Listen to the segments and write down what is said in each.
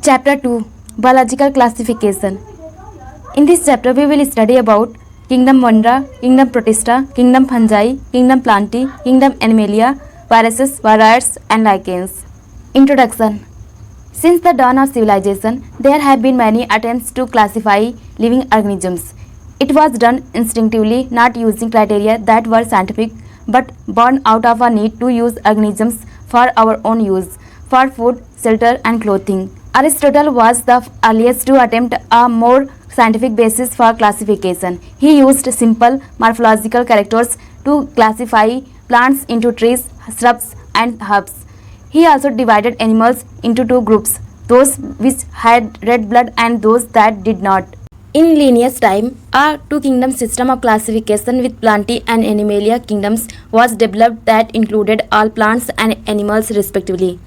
Chapter 2 Biological Classification. In this chapter, we will study about Kingdom Monera, Kingdom Protista, Kingdom Fungi, Kingdom Plantae, Kingdom Animalia, viruses, varioids, and lichens. Introduction. Since the dawn of civilization, there have been many attempts to classify living organisms. It was done instinctively, not using criteria that were scientific, but born out of a need to use organisms for our own use, for food, shelter, and clothing. Aristotle was the earliest to attempt a more scientific basis for classification. He used simple morphological characters to classify plants into trees, shrubs, and herbs. He also divided animals into two groups, those which had red blood and those that did not. In Linnaeus' time, a two-kingdom system of classification with Plantae and Animalia kingdoms was developed that included all plants and animals respectively.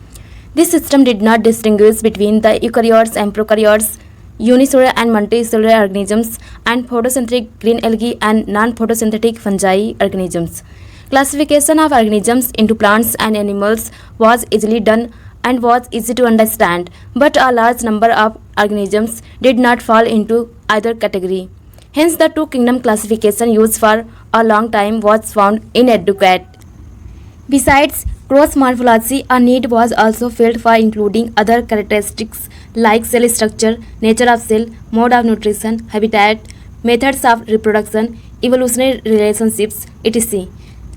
This system did not distinguish between the eukaryotes and prokaryotes, unicellular and multicellular organisms, and photosynthetic green algae and non-photosynthetic fungi organisms. Classification of organisms into plants and animals was easily done and was easy to understand, but a large number of organisms did not fall into either category. Hence, the two-kingdom classification used for a long time was found inadequate. Besides cross morphology, a need was also felt for including other characteristics like cell structure, nature of cell, mode of nutrition, habitat, methods of reproduction, evolutionary relationships, etc.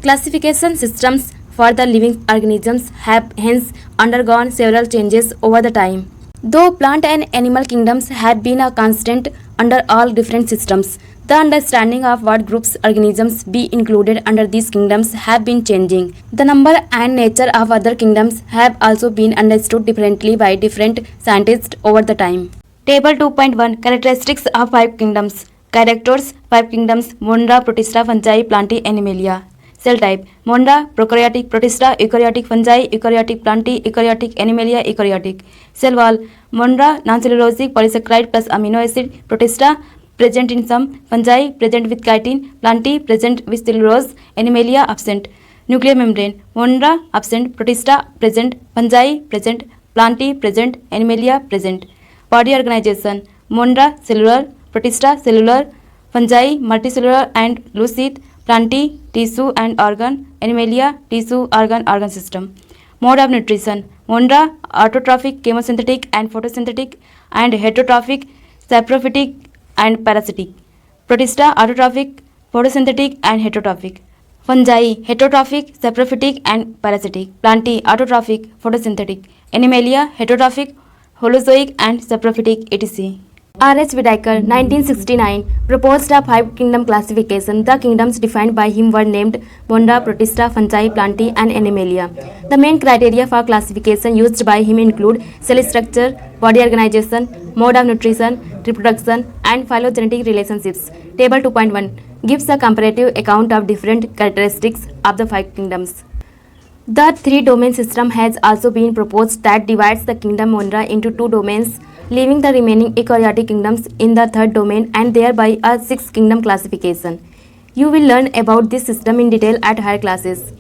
Classification systems for the living organisms have hence undergone several changes over the time. Though plant and animal kingdoms have been a constant under all different systems, the understanding of what groups organisms be included under these kingdoms have been changing. The number and nature of other kingdoms have also been understood differently by different scientists over the time. Table 2.1 Characteristics of 5 kingdoms. Characters 5 kingdoms Monera, Protista, Fungi, Plantae, Animalia. Cell type Monera, prokaryotic, Protista, eukaryotic, Fungi, eukaryotic, Plantae, eukaryotic, Animalia, eukaryotic. Cell wall Monera, non-cellulosic polysaccharide plus amino acid. Protista, present in some. Fungi, present with chitin. Plantae, present with cellulose. Animalia, absent. Nuclear membrane Monera, absent. Protista, present. Fungi, present. Plantae, present. Animalia, present. Body organization Monera, cellular. Protista, cellular. Fungi, multicellular and lucid. Plantae, tissue and organ. Animalia, tissue, organ system. Mode of nutrition Monera, autotrophic, chemosynthetic and photosynthetic, and heterotrophic, saprophytic and parasitic. Protista, autotrophic, photosynthetic and heterotrophic. Fungi, heterotrophic, saprophytic and parasitic. Plantae, autotrophic, photosynthetic. Animalia, heterotrophic, holozoic and saprophytic, etc. R.H. Whittaker, 1969, proposed a 5-kingdom classification. The kingdoms defined by him were named Monera, Protista, Fungi, Plantae, and Animalia. The main criteria for classification used by him include cell structure, body organization, mode of nutrition, reproduction, and phylogenetic relationships. Table 2.1 gives a comparative account of different characteristics of the 5 kingdoms. The 3-domain system has also been proposed that divides the kingdom Monera into 2 domains, leaving the remaining eukaryotic kingdoms in the 3rd domain and thereby a 6-kingdom classification. You will learn about this system in detail at higher classes.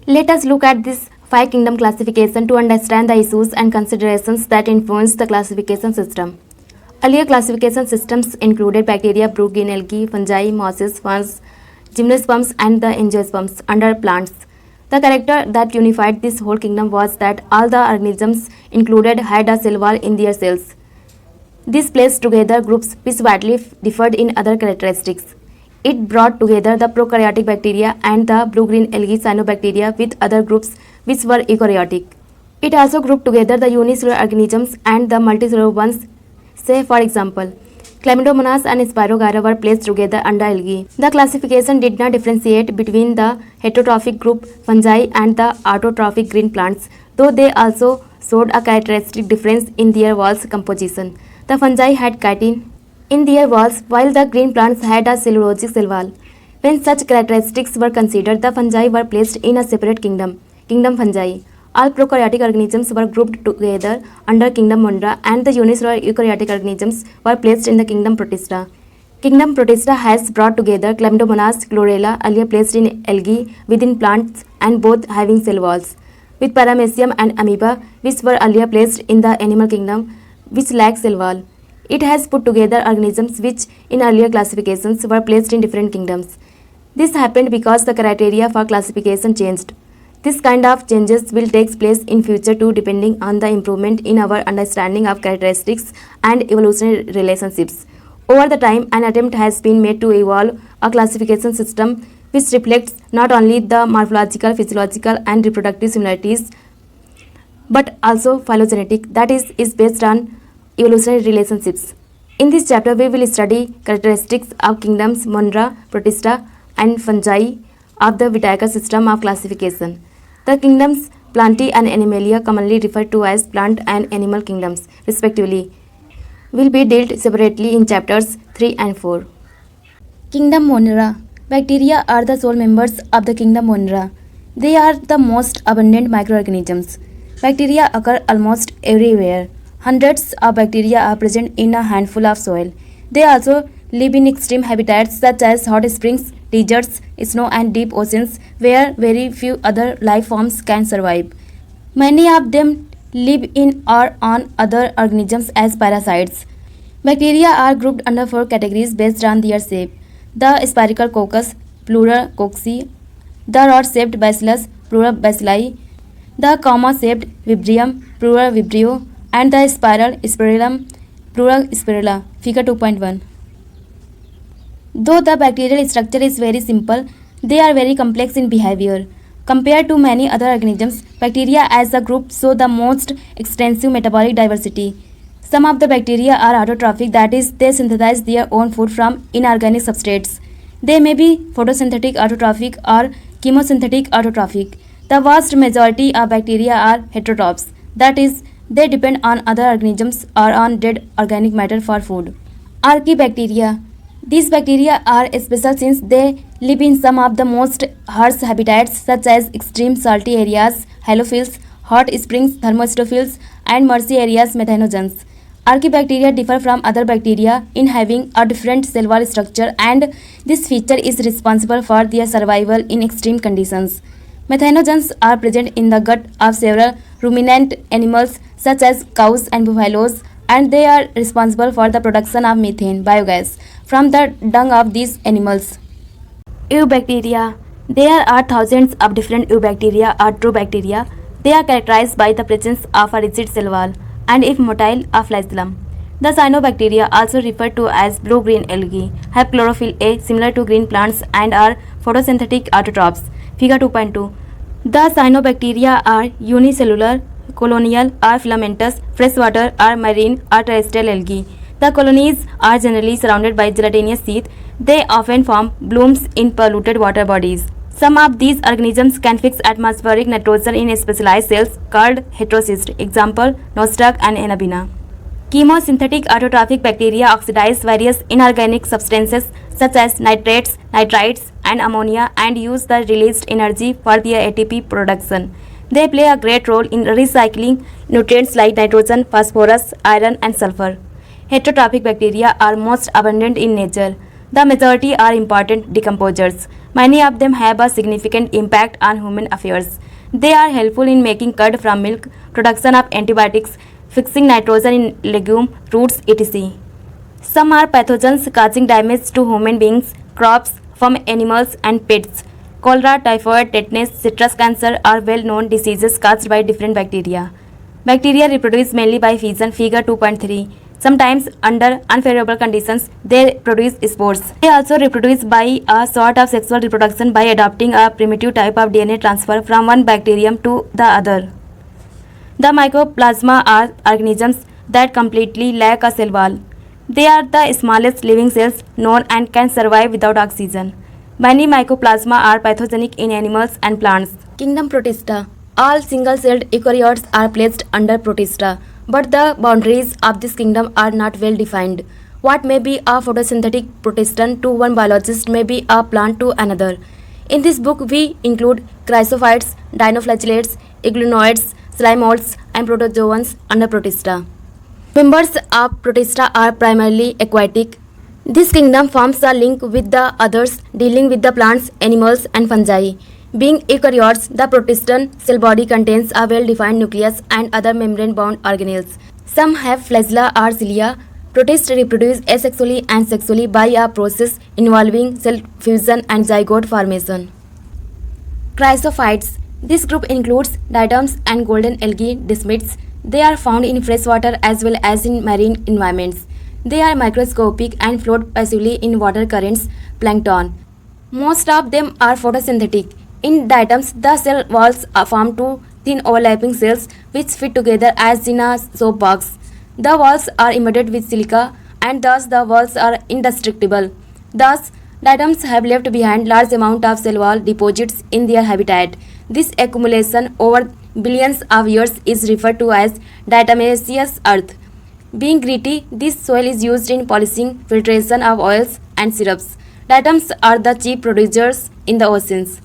Let us look at this 5-kingdom classification to understand the issues and considerations that influence the classification system. Earlier classification systems included bacteria, brook, green algae, fungi, mosses, ferns, gymnosperms, and the angiosperms under plants. The character that unified this whole kingdom was that all the organisms included had a cell wall in their cells. This placed together groups which widely differed in other characteristics. It brought together the prokaryotic bacteria and the blue-green algae cyanobacteria with other groups which were eukaryotic. It also grouped together the unicellular organisms and the multicellular ones. Say, for example, Chlamydomonas and Spirogyra were placed together under algae. The classification did not differentiate between the heterotrophic group fungi and the autotrophic green plants, though they also showed a characteristic difference in their walls composition. The fungi had chitin in their walls, while the green plants had a cellulosic cell wall. When such characteristics were considered, the fungi were placed in a separate kingdom, Kingdom Fungi. All prokaryotic organisms were grouped together under Kingdom Monera, and the unicellular eukaryotic organisms were placed in the Kingdom Protista. Kingdom Protista has brought together Chlamydomonas, Chlorella, earlier placed in algae within plants and both having cell walls, with Paramecium and Amoeba, which were earlier placed in the animal kingdom, which lack cell wall. It has put together organisms which, in earlier classifications, were placed in different kingdoms. This happened because the criteria for classification changed. This kind of changes will take place in future too, depending on the improvement in our understanding of characteristics and evolutionary relationships. Over the time, an attempt has been made to evolve a classification system which reflects not only the morphological, physiological, and reproductive similarities, but also phylogenetic, that is based on evolutionary relationships. In this chapter, we will study characteristics of kingdoms Monera, Protista, and Fungi of the Vitica system of classification. The kingdoms Plantae and Animalia, commonly referred to as plant and animal kingdoms, respectively, will be dealt separately in chapters 3 and 4. Kingdom Monera. Bacteria are the sole members of the kingdom Monera. They are the most abundant microorganisms. Bacteria occur almost everywhere. Hundreds of bacteria are present in a handful of soil. They also live in extreme habitats such as hot springs, deserts, snow, and deep oceans where very few other life forms can survive. Many of them live in or on other organisms as parasites. Bacteria are grouped under 4 categories based on their shape: the spherical coccus, plural cocci; the rod-shaped bacillus, plural bacilli; the comma-shaped vibrium, plural vibrio; and the spiral spirillum, plural spirilla. Figure 2.1. Though the bacterial structure is very simple, they are very complex in behavior. Compared to many other organisms, bacteria as a group show the most extensive metabolic diversity. Some of the bacteria are autotrophic, that is, they synthesize their own food from inorganic substrates. They may be photosynthetic autotrophic or chemosynthetic autotrophic. The vast majority of bacteria are heterotrophs, that is, they depend on other organisms or on dead organic matter for food. Archaebacteria. These bacteria are special since they live in some of the most harsh habitats such as extreme salty areas, halophils, hot springs, thermostophils, and marshy areas, methanogens. Archaebacteria differ from other bacteria in having a different cell wall structure, and this feature is responsible for their survival in extreme conditions. Methanogens are present in the gut of several ruminant animals such as cows and buffaloes, and they are responsible for the production of methane biogas from the dung of these animals. Eubacteria. There are thousands of different eubacteria or true bacteria. They are characterized by the presence of a rigid cell wall and, if motile, a flagellum. The cyanobacteria, also referred to as blue-green algae, have chlorophyll A similar to green plants and are photosynthetic autotrophs. Figure 2.2. The cyanobacteria are unicellular, colonial or filamentous, freshwater or marine or terrestrial algae. The colonies are generally surrounded by gelatinous sheath. They often form blooms in polluted water bodies. Some of these organisms can fix atmospheric nitrogen in specialized cells called heterocysts. Example, nostoc and anabina. Chemosynthetic autotrophic bacteria oxidize various inorganic substances such as nitrates, nitrites, and ammonia and use the released energy for their ATP production. They play a great role in recycling nutrients like nitrogen, phosphorus, iron, and sulfur. Heterotrophic bacteria are most abundant in nature. The majority are important decomposers. Many of them have a significant impact on human affairs. They are helpful in making curd from milk, production of antibiotics, fixing nitrogen in legume, roots, etc. Some are pathogens causing damage to human beings, crops, farm animals, and pets. Cholera, typhoid, tetanus, citrus cancer are well-known diseases caused by different bacteria. Bacteria reproduce mainly by fission, figure 2.3. Sometimes, under unfavorable conditions, they produce spores. They also reproduce by a sort of sexual reproduction by adopting a primitive type of DNA transfer from one bacterium to the other. The mycoplasma are organisms that completely lack a cell wall. They are the smallest living cells known and can survive without oxygen. Many mycoplasma are pathogenic in animals and plants. Kingdom Protista. All single-celled eukaryotes are placed under Protista, but the boundaries of this kingdom are not well defined. What may be a photosynthetic protestant to one biologist may be a plant to another. In this book, we include chrysophytes, dinoflagellates, iglenoids, slime molds, and protozoans under Protista. Members of Protista are primarily aquatic. This kingdom forms a link with the others dealing with the plants, animals, and fungi. Being eukaryotes, the protestant cell body contains a well-defined nucleus and other membrane-bound organelles. Some have flagella or cilia. Protists reproduce asexually and sexually by a process involving cell fusion and zygote formation. Chrysophytes. This group includes diatoms and golden algae desmids. They are found in freshwater as well as in marine environments. They are microscopic and float passively in water currents, plankton. Most of them are photosynthetic. In diatoms, the cell walls are formed two thin overlapping cells which fit together as in a soap box. The walls are embedded with silica and thus the walls are indestructible. Thus, diatoms have left behind large amount of cell wall deposits in their habitat. This accumulation over billions of years is referred to as diatomaceous earth. Being gritty, this soil is used in polishing, filtration of oils and syrups. Diatoms are the chief producers in the oceans.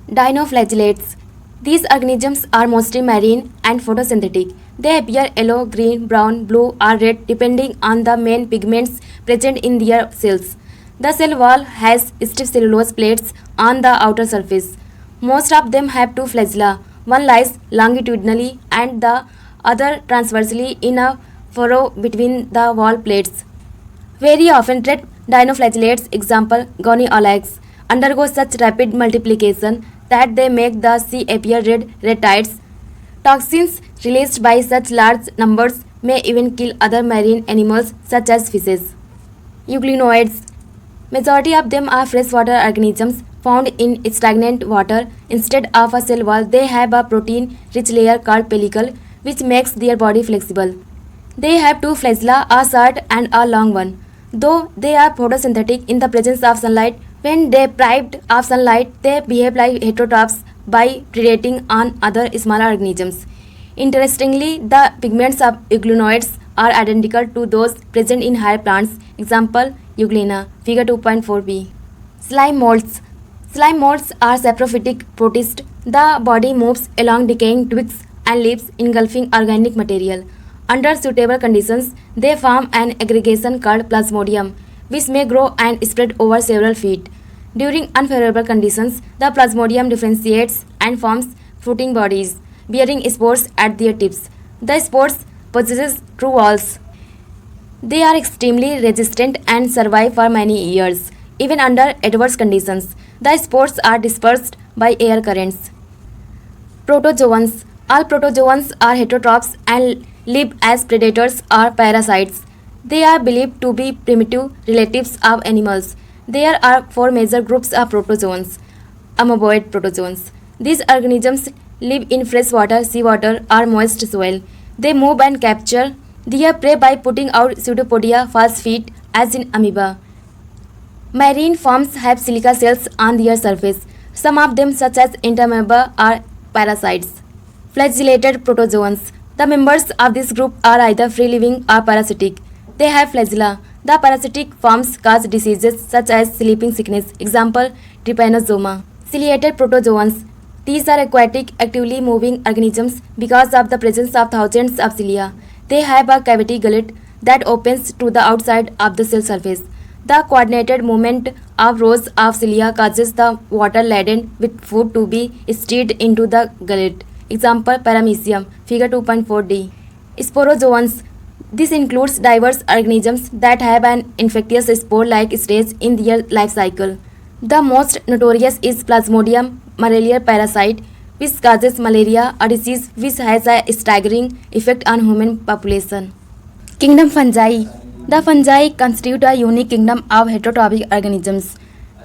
Dinoflagellates. These organisms are mostly marine and photosynthetic. They appear yellow, green, brown, blue or red depending on the main pigments present in their cells. The cell wall has stiff cellulose plates on the outer surface. Most of them have two flagella. One lies longitudinally and the other transversely in a furrow between the wall plates. Very often red dinoflagellates, example goniolax, undergo such rapid multiplication that they make the sea appear red tides. Toxins released by such large numbers may even kill other marine animals such as fishes. Euglenoids. Majority of them are freshwater organisms found in stagnant water. Instead of a cell wall, they have a protein-rich layer called pellicle which makes their body flexible. They have two flagella, a short and a long one. Though they are photosynthetic in the presence of sunlight, when deprived of sunlight, they behave like heterotrophs by predating on other smaller organisms. Interestingly, the pigments of euglenoids are identical to those present in higher plants. Example, euglena, figure 2.4b. Slime molds. Slime molds are saprophytic protists. The body moves along decaying twigs and leaves, engulfing organic material. Under suitable conditions, they form an aggregation called plasmodium, which may grow and spread over several feet. During unfavorable conditions, the plasmodium differentiates and forms fruiting bodies, bearing spores at their tips. The spores possess true walls. They are extremely resistant and survive for many years, even under adverse conditions. The spores are dispersed by air currents. Protozoans. All protozoans are heterotrophs and live as predators or parasites. They are believed to be primitive relatives of animals. There are four major groups of protozoans. Amoeboid protozoans. These organisms live in freshwater, seawater or moist soil. They move and capture their prey by putting out pseudopodia, false feet as in amoeba. Marine forms have silica cells on their surface. Some of them such as entamoeba are parasites. Flagellated protozoans. The members of this group are either free-living or parasitic. They have flagella. The parasitic forms cause diseases such as sleeping sickness. Example, trypanosoma. Ciliated protozoans. These are aquatic, actively moving organisms because of the presence of thousands of cilia. They have a cavity gullet that opens to the outside of the cell surface. The coordinated movement of rows of cilia causes the water laden with food to be stirred into the gullet. Example, paramecium, figure 2.4d. Sporozoans. This includes diverse organisms that have an infectious spore-like stage in their life cycle. The most notorious is Plasmodium malariae parasite, which causes malaria, a disease which has a staggering effect on human population. Kingdom fungi. The fungi constitute a unique kingdom of heterotrophic organisms.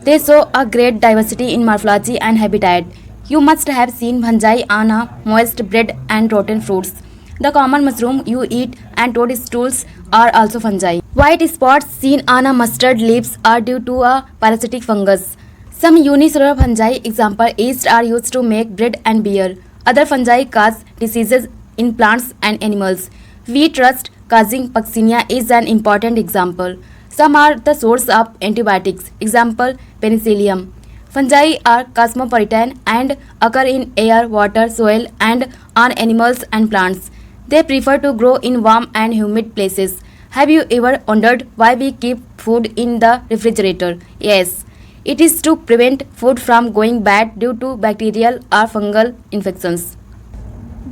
They show a great diversity in morphology and habitat. You must have seen fungi on a moist bread and rotten fruits. The common mushroom you eat and toadstools are also fungi. White spots seen on a mustard leaves are due to a parasitic fungus. Some unicellular fungi, example yeast, are used to make bread and beer. Other fungi cause diseases in plants and animals. Wheat rust causing Puccinia is an important example. Some are the source of antibiotics. Example, penicillium. Fungi are cosmopolitan and occur in air, water, soil and on animals and plants. They prefer to grow in warm and humid places. Have you ever wondered why we keep food in the refrigerator? Yes, it is to prevent food from going bad due to bacterial or fungal infections.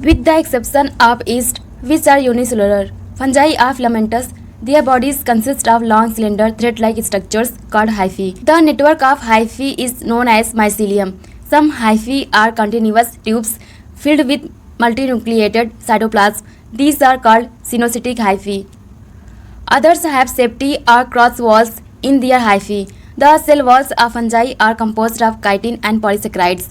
With the exception of yeast, which are unicellular, Fungi are filamentous. Their bodies consist of long cylinder thread-like structures called hyphae. The network of hyphae is known as mycelium. Some hyphae are continuous tubes filled with multinucleated cytoplasm. These are called syncytic hyphae. Others have septi or cross walls in their hyphae. The cell walls of fungi are composed of chitin and polysaccharides.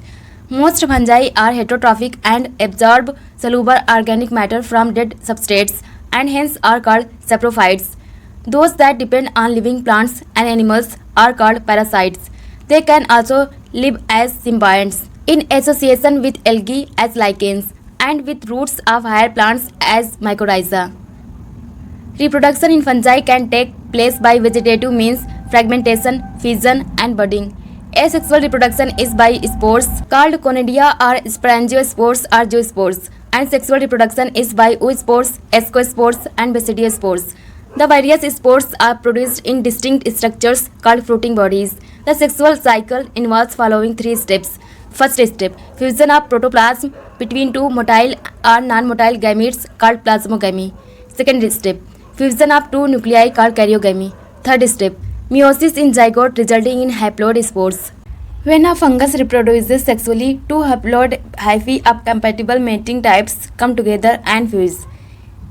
Most fungi are heterotrophic and absorb soluble organic matter from dead substrates and hence are called saprophytes. Those that depend on living plants and animals are called parasites. They can also live as symbionts in association with algae as lichens and with roots of higher plants as mycorrhiza. Reproduction in fungi can take place by vegetative means, fragmentation, fission, and budding. Asexual reproduction is by spores called conidia or sporangiospores or zoospores, and sexual reproduction is by oospores, ascospores, and basidiospores. The various spores are produced in distinct structures called fruiting bodies. The sexual cycle involves following 3 steps. First step, fusion of protoplasm between 2 motile or non-motile gametes called plasmogamy. Second step, fusion of 2 nuclei called karyogamy. Third step, meiosis in zygote resulting in haploid spores. When a fungus reproduces sexually, 2 haploid hyphae of compatible mating types come together and fuse.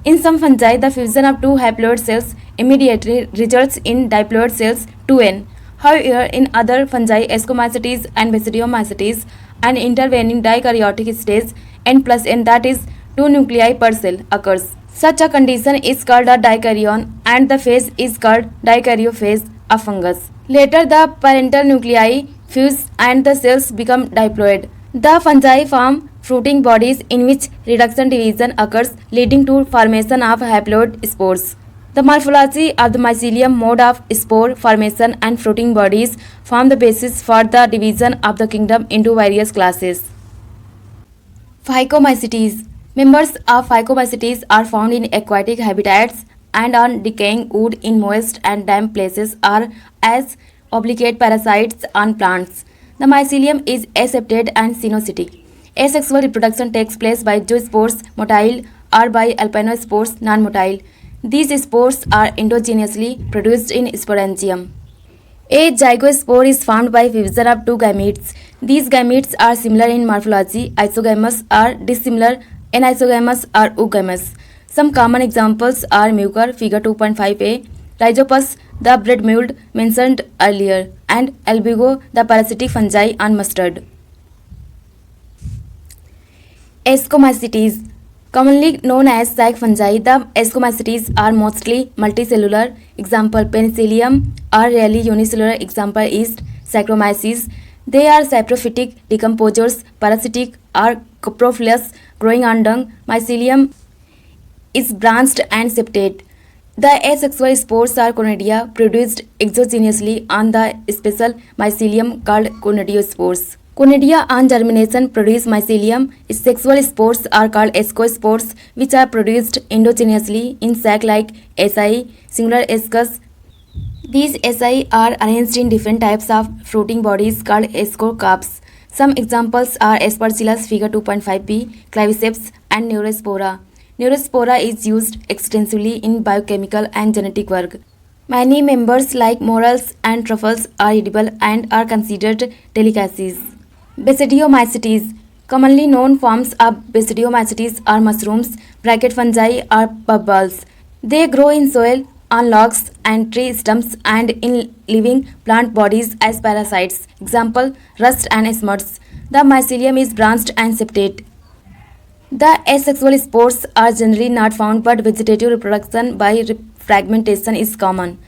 In some fungi, the fusion of 2 haploid cells immediately results in diploid cells 2N. However, in other fungi, Ascomycetes and Basidiomycetes, an intervening dikaryotic stage N plus N, that is 2 nuclei per cell, occurs. Such a condition is called a dikaryon and the phase is called dikaryophase of fungus. Later, the parental nuclei fuse and the cells become diploid. The fungi form fruiting bodies in which reduction division occurs, leading to formation of haploid spores. The morphology of the mycelium, mode of spore formation, and fruiting bodies form the basis for the division of the kingdom into various classes. Phycomycetes. Members of Phycomycetes are found in aquatic habitats and on decaying wood in moist and damp places or as obligate parasites on plants. The mycelium is aseptate and cynocytic. Asexual reproduction takes place by zoospores, motile, or by alpinospores, non-motile. These spores are endogenously produced in sporangium. A zygospore is formed by fusion of 2 gametes. These gametes are similar in morphology, isogamous or dissimilar, anisogamous or oogamous. Some common examples are mucor, figure 2.5a, rhizopus, the bread mold mentioned earlier, and albugo, the parasitic fungi on mustard. Ascomycetes. Commonly known as sac fungi, the Ascomycetes are mostly multicellular. Example, penicillium, or rarely unicellular. Example is Saccharomyces. They are saprophytic decomposers, parasitic or coprophilous, growing on dung. Mycelium is branched and septate. The asexual spores are conidia produced exogenously on the special mycelium called conidiospores. Conidia on germination produce mycelium. Sexual spores are called ascospores, which are produced endogenously in sac-like asci, singular ascus. These asci are arranged in different types of fruiting bodies called ascocarps. Some examples are Aspergillus, figure 2.5b, claviceps, and Neurospora. Neurospora is used extensively in biochemical and genetic work. Many members like morels and truffles are edible and are considered delicacies. Basidiomycetes. Commonly known forms of Basidiomycetes are mushrooms, bracket fungi, or bubbles. They grow in soil, on logs and tree stumps, and in living plant bodies as parasites. Example, rust and smuts. The mycelium is branched and septate. The asexual spores are generally not found, but vegetative reproduction by fragmentation is common.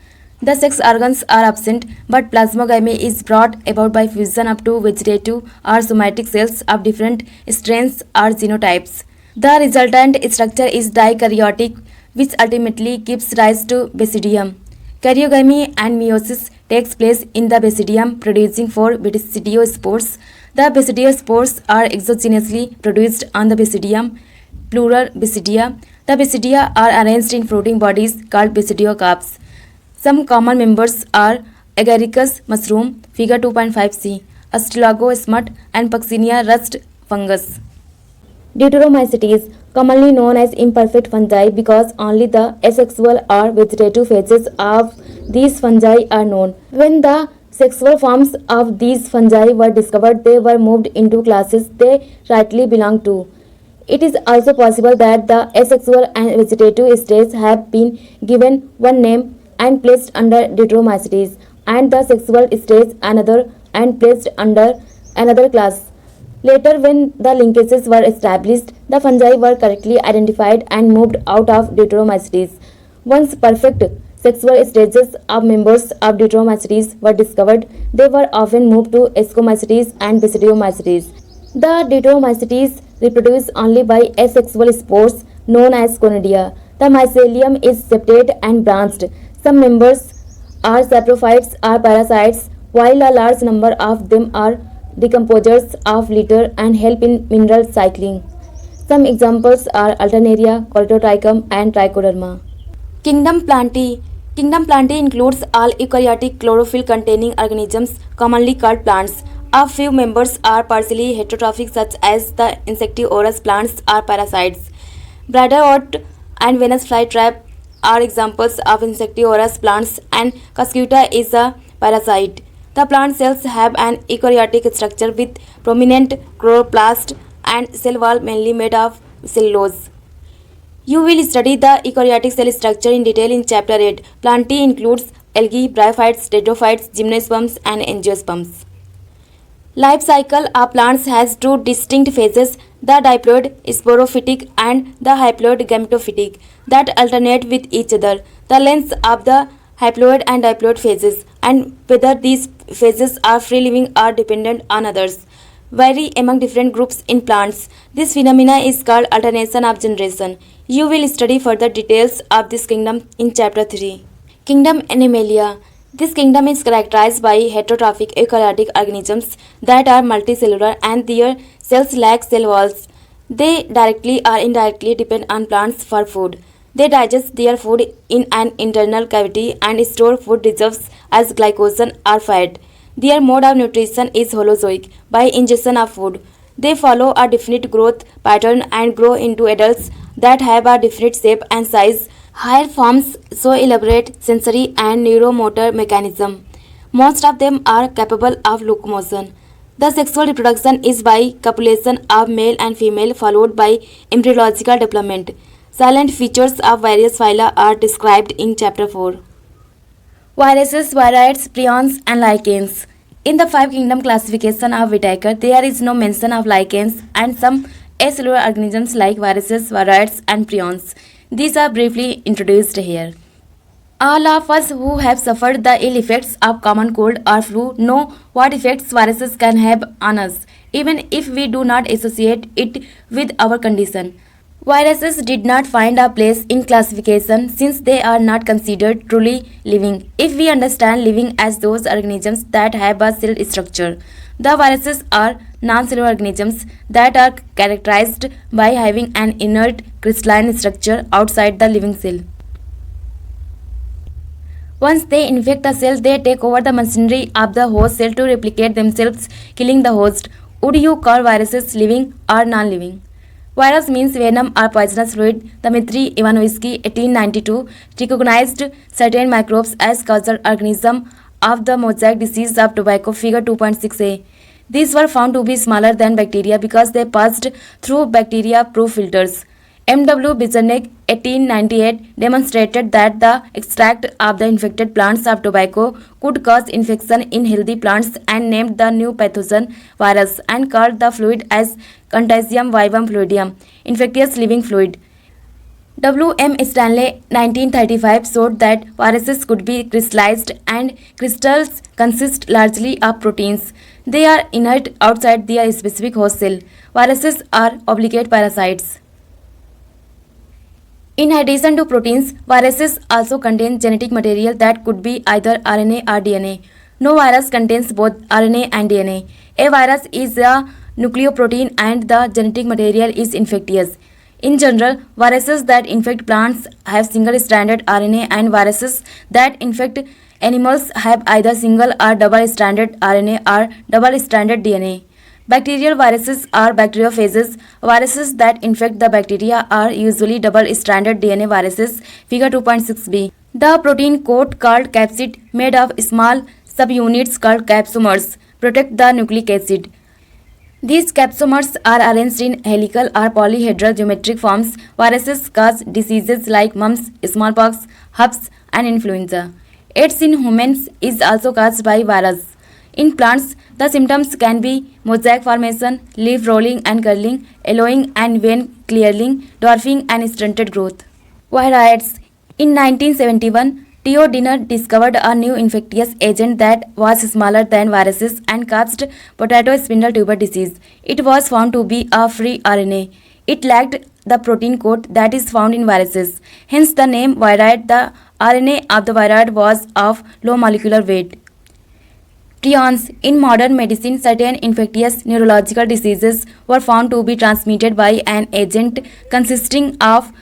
The sex organs are absent, but plasmogamy is brought about by fusion of 2 vegetative or somatic cells of different strains or genotypes. The resultant structure is dikaryotic, which ultimately gives rise to basidium. Karyogamy and meiosis takes place in the basidium, producing 4 basidiospores. The basidiospores are exogenously produced on the basidium, plural basidia. The basidia are arranged in fruiting bodies called basidiocarps. Some common members are agaricus mushroom, figure 2.5c, Astilago smut, and Puccinia rust fungus. Deuteromycetes. commonly known as imperfect fungi because only the asexual or vegetative phases of these fungi are known. When the sexual forms of these fungi were discovered, they were moved into classes they rightly belong to. It is also possible that the asexual and vegetative states have been given one name and placed under Deuteromycetes, and the sexual states another and placed under another class. Later, when the linkages were established, the fungi were correctly identified and moved out of Deuteromycetes. Once perfect sexual stages of members of Deuteromycetes were discovered, they were often moved to Ascomycetes and Basidiomycetes. The Deuteromycetes reproduce only by asexual spores known as conidia. The mycelium is septate and branched. Some members are saprophytes or parasites, while a large number of them are decomposers of litter and help in mineral cycling. Some examples are Alternaria, Cortotrichum, and Trichoderma. Kingdom Plantae. Kingdom Plantae includes all eukaryotic chlorophyll-containing organisms commonly called plants. A few members are partially heterotrophic, such as the insectivorous plants or parasites. Bladderwort and Venus flytrap are examples of insectivorous plants, and Cuscuta is a parasite. The plant cells have an eukaryotic structure with prominent chloroplast and cell wall mainly made of cellulose. You will study the eukaryotic cell structure in detail in Chapter 8. Plantae includes algae, bryophytes, pteridophytes, gymnosperms, and angiosperms. Life cycle of plants has two distinct phases, the diploid sporophytic and the haploid gametophytic, that alternate with each other. The lengths of the haploid and diploid phases and whether these phases are free living or dependent on others vary among different groups in plants. This phenomena is called alternation of generation. You will study further details of this kingdom in Chapter 3. Kingdom Animalia. This kingdom is characterized by heterotrophic eukaryotic organisms that are multicellular and their cells lack cell walls. They directly or indirectly depend on plants for food. They digest their food in an internal cavity and store food reserves as glycogen or fat. Their mode of nutrition is holozoic, by ingestion of food. They follow a definite growth pattern and grow into adults that have a definite shape and size. Higher forms show elaborate sensory and neuromotor mechanism. Most of them are capable of locomotion. The sexual reproduction is by copulation of male and female followed by embryological development. Silent features of various phyla are described in Chapter 4. Viruses, virides, prions, and lichens. In the 5 kingdom classification of Whitaker, there is no mention of lichens and some acellular organisms like viruses, virides, and prions. These are briefly introduced here. All of us who have suffered the ill effects of common cold or flu know what effects viruses can have on us, even if we do not associate it with our condition. Viruses did not find a place in classification since they are not considered truly living. If we understand living as those organisms that have a cell structure, the viruses are non-cellular organisms that are characterized by having an inert crystalline structure outside the living cell. Once they infect a cell, they take over the machinery of the host cell to replicate themselves, killing the host. Would you call viruses living or non-living? Virus means venom or poisonous fluid. Dmitry Ivanovsky, 1892, recognized certain microbes as causal organism of the mosaic disease of tobacco, figure 2.6a. These were found to be smaller than bacteria because they passed through bacteria-proof filters. M.W. Bizarnik, 1898, demonstrated that the extract of the infected plants of tobacco could cause infection in healthy plants and named the new pathogen virus and called the fluid as Contagium vivum fluidium, infectious living fluid. W. M. Stanley, 1935, showed that viruses could be crystallized and crystals consist largely of proteins. They are inert outside their specific host cell. Viruses are obligate parasites. In addition to proteins, viruses also contain genetic material that could be either RNA or DNA. No virus contains both RNA and DNA. A virus is a nucleoprotein and the genetic material is infectious. In general, viruses that infect plants have single-stranded RNA and viruses that infect animals have either single or double-stranded RNA or double-stranded DNA. Bacterial viruses are bacteriophages. Viruses that infect the bacteria are usually double-stranded DNA viruses, figure 2.6b. The protein coat called capsid, made of small subunits called capsomers, protect the nucleic acid. These capsomers are arranged in helical or polyhedral geometric forms. Viruses cause diseases like mumps, smallpox, herpes, and influenza. AIDS in humans is also caused by virus. In plants, the symptoms can be mosaic formation, leaf rolling and curling, yellowing and vein clearing, dwarfing and stunted growth. Viroids. In 1971, Theo Dinner discovered a new infectious agent that was smaller than viruses and caused potato spindle tuber disease. It was found to be a free RNA. It lacked the protein coat that is found in viruses. Hence the name viroid. The RNA of the viroid was of low molecular weight. Prions. In modern medicine, certain infectious neurological diseases were found to be transmitted by an agent consisting of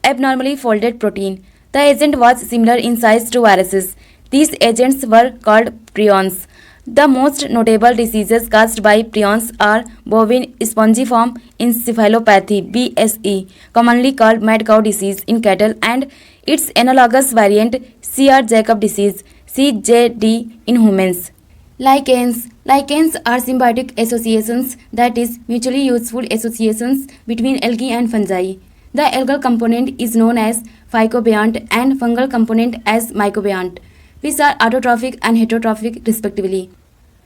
abnormally folded protein. The agent was similar in size to viruses. These agents were called prions. The most notable diseases caused by prions are bovine spongiform encephalopathy (BSE), commonly called mad cow disease in cattle, and its analogous variant Creutzfeldt-Jakob disease (CJD) in humans. Lichens. Lichens are symbiotic associations, that is, mutually useful associations between algae and fungi. The algal component is known as phycobiont and fungal component as mycobiont, which are autotrophic and heterotrophic respectively.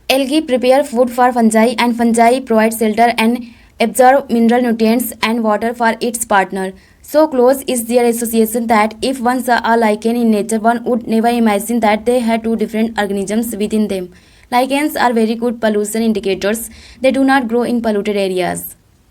Algae prepare food for fungi and fungi provide shelter and absorb mineral nutrients and water for its partner. So close is their association that if one saw a lichen in nature, one would never imagine that they had two different organisms within them. Lichens are very good pollution indicators. They do not grow in polluted areas.